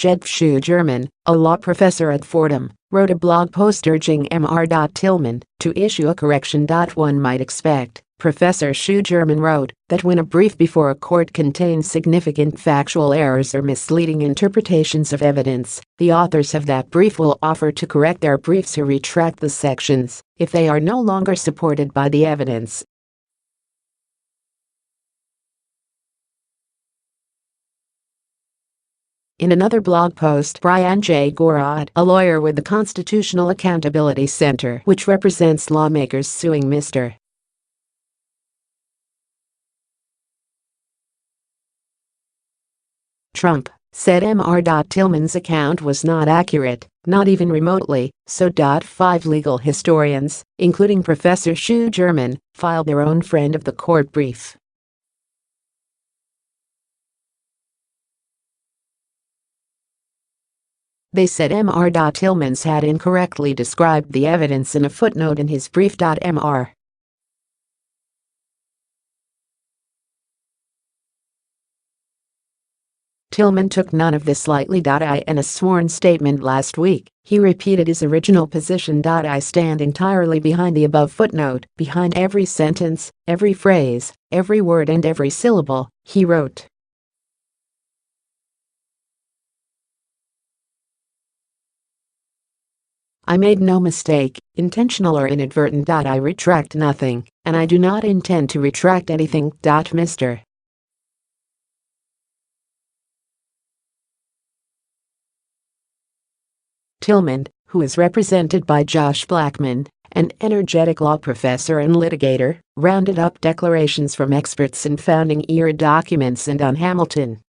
Jed Shu German, a law professor at Fordham, wrote a blog post urging Mr. Tillman to issue a correction. One might expect, Professor Shu German wrote, that when a brief before a court contains significant factual errors or misleading interpretations of evidence, the authors of that brief will offer to correct their briefs or retract the sections if they are no longer supported by the evidence. In another blog post, Brian J. Gorod, a lawyer with the Constitutional Accountability Center, which represents lawmakers suing Mr. Trump, said Mr. Tillman's account was not accurate, not even remotely, so. 5 legal historians, including Professor Shu German, filed their own friend of the court brief. They said Mr. Tillman's had incorrectly described the evidence in a footnote in his brief. Mr. Tillman took none of this lightly. In a sworn statement last week, he repeated his original position. I stand entirely behind the above footnote, behind every sentence, every phrase, every word and every syllable, he wrote. I made no mistake, intentional or inadvertent. I retract nothing, and I do not intend to retract anything. Mr. Tillman, who is represented by Josh Blackman, an energetic law professor and litigator, rounded up declarations from experts in founding era documents and on Hamilton.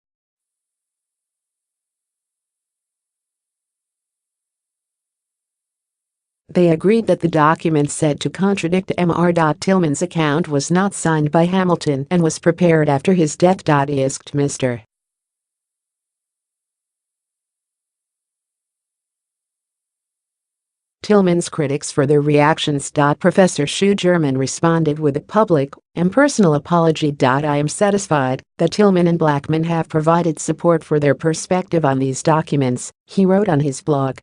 They agreed that the document said to contradict Mr. Tillman's account was not signed by Hamilton and was prepared after his death. He asked Mr. Tillman's critics for their reactions. Professor Shu German responded with a public and personal apology. I am satisfied that Tillman and Blackman have provided support for their perspective on these documents, he wrote on his blog.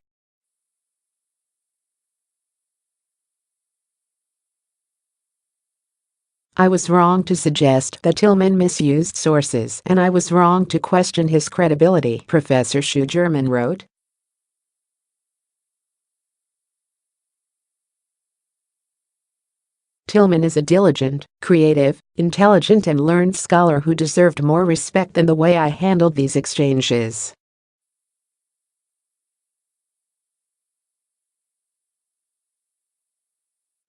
I was wrong to suggest that Tillman misused sources and I was wrong to question his credibility, Professor Shu German wrote. Tillman is a diligent, creative, intelligent and learned scholar who deserved more respect than the way I handled these exchanges.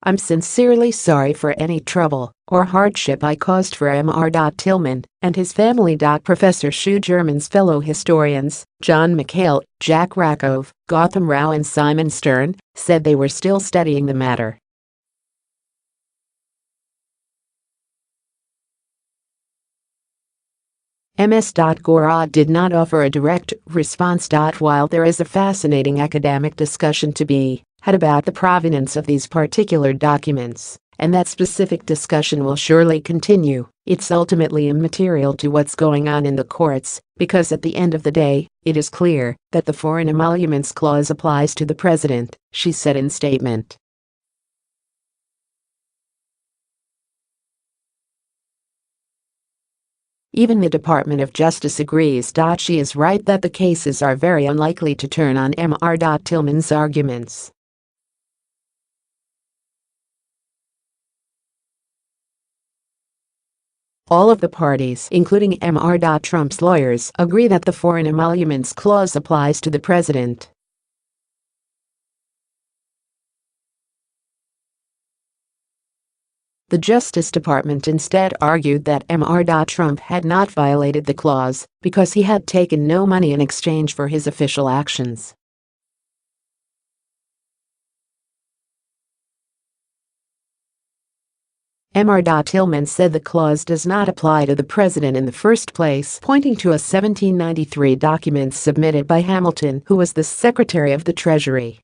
I'm sincerely sorry for any trouble or hardship I caused for Mr. Tillman and his family. Professor Shu German's fellow historians, John McHale, Jack Rakove, Gautam Rao and Simon Stern, said they were still studying the matter. Ms. Gorod did not offer a direct response. While there is a fascinating academic discussion to be had about the provenance of these particular documents, and that specific discussion will surely continue, it's ultimately immaterial to what's going on in the courts, because at the end of the day, it is clear that the Foreign Emoluments Clause applies to the president, she said in statement. Even the Department of Justice agrees. She is right that the cases are very unlikely to turn on Mr. Tillman's arguments. All of the parties, including Mr. Trump's lawyers, agree that the Foreign Emoluments Clause applies to the president. The Justice Department instead argued that Mr. Trump had not violated the clause because he had taken no money in exchange for his official actions. Mr. Tillman said the clause does not apply to the president in the first place, pointing to a 1793 document submitted by Hamilton, who was the Secretary of the Treasury.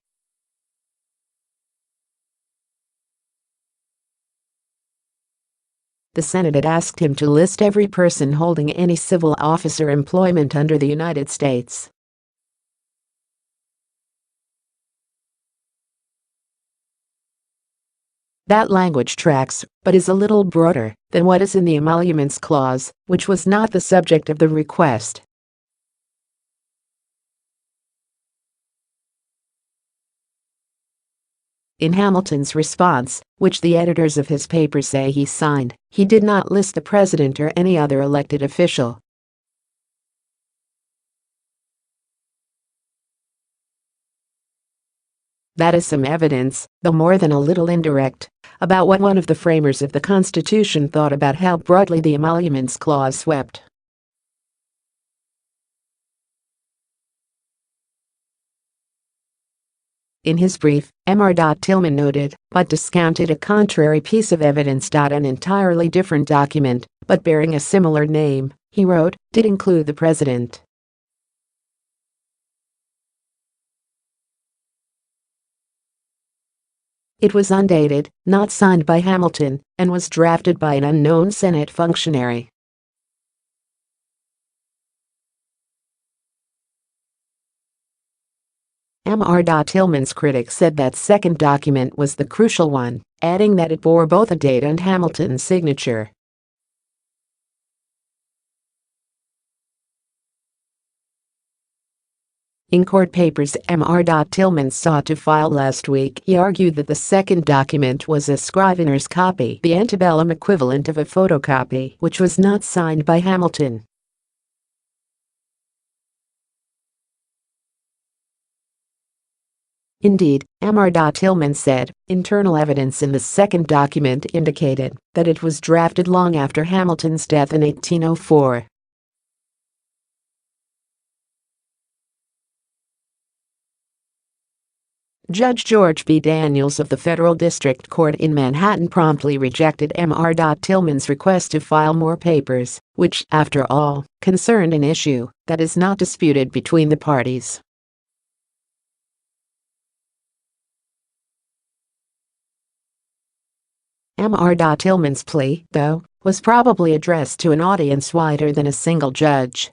The Senate had asked him to list every person holding any civil office or employment under the United States. That language tracks, but is a little broader than what is in the emoluments clause, which was not the subject of the request. In Hamilton's response, which the editors of his paper say he signed, he did not list the president or any other elected official. That is some evidence, though more than a little indirect, about what one of the framers of the Constitution thought about how broadly the emoluments clause swept. In his brief, M.R. Tillman noted, but discounted a contrary piece of evidence. An entirely different document, but bearing a similar name, he wrote, did include the president. It was undated, not signed by Hamilton, and was drafted by an unknown Senate functionary. M.R. Tillman's critics said that second document was the crucial one, adding that it bore both a date and Hamilton's signature. In court papers M.R. Tillman sought to file last week, he argued that the second document was a scrivener's copy, the antebellum equivalent of a photocopy, which was not signed by Hamilton. Indeed, M.R. Tillman said, internal evidence in the second document indicated that it was drafted long after Hamilton's death in 1804. Judge George B. Daniels of the Federal District Court in Manhattan promptly rejected M.R. Tillman's request to file more papers, which, after all, concerned an issue that is not disputed between the parties. M.R. Tillman's plea, though, was probably addressed to an audience wider than a single judge.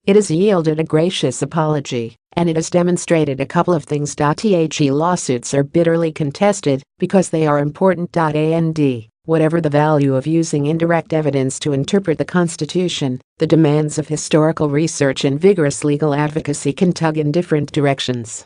It has yielded a gracious apology, and it has demonstrated a couple of things. The lawsuits are bitterly contested because they are important. And whatever the value of using indirect evidence to interpret the Constitution, the demands of historical research and vigorous legal advocacy can tug in different directions.